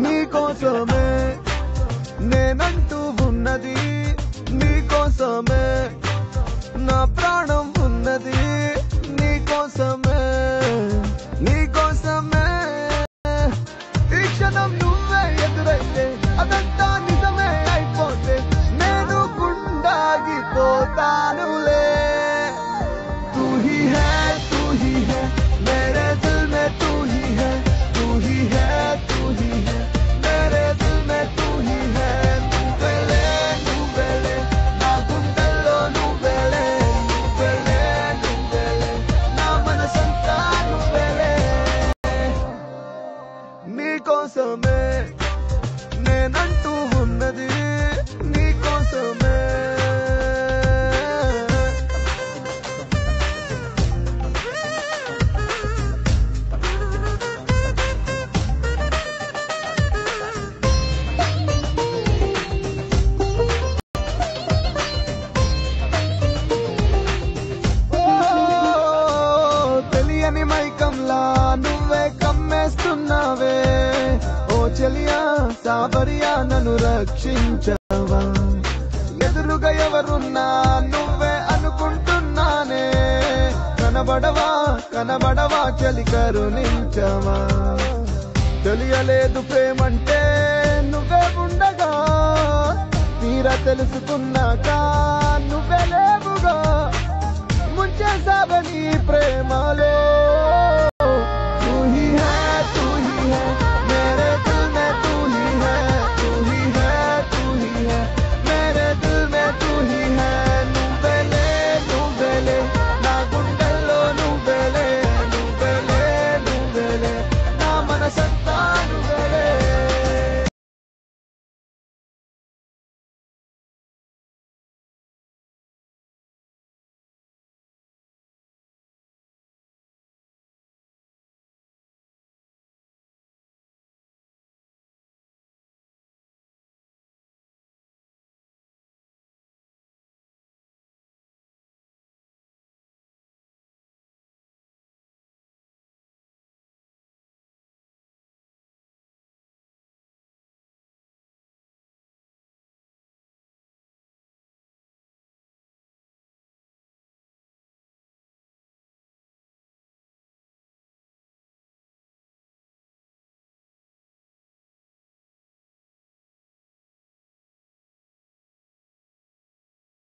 నీకోసమే నేనంటూ ఉన్నది, నీకోసమే నా ప్రాణం ఉన్నది, నీకోసమే నీకోసమే. ఈ క్షణం నువ్వే ఎదురైతే అదంతా నిజమే అయిపోతే నేను గుండాగిపోతానులే. తూ హీ హై మేరే దిల్ మే తూ హీ హై, తూ హీ హై తూ హీ హై మేరే దిల్ మే తూ హీ హై. నువ్వెలే నువ్వెలే నా గుండెల్లో నువ్వెలే, నువ్వెలే నువ్వెలే నా మనసంతా నువ్వెలే. నీకోసమే నేనంటూ ఉన్నది, నీకోసమే. తెలియని మైకంలా నువ్వే కమ్మేస్తున్నావే, ఓ చెలియా సాబరియా నన్ను రక్షించవా. ఎదురుగా ఎవరున్నా నువ్వే అనుకుంటున్నానే, కనబడవా కనబడవా చలి కరుణించవా. తెలియలేదు ప్రేమంటే నువ్వే ఉండగా, తీరా తెలుసుకున్నాక నువ్వే లేవుగా. ముంచేసావని ప్రేమలో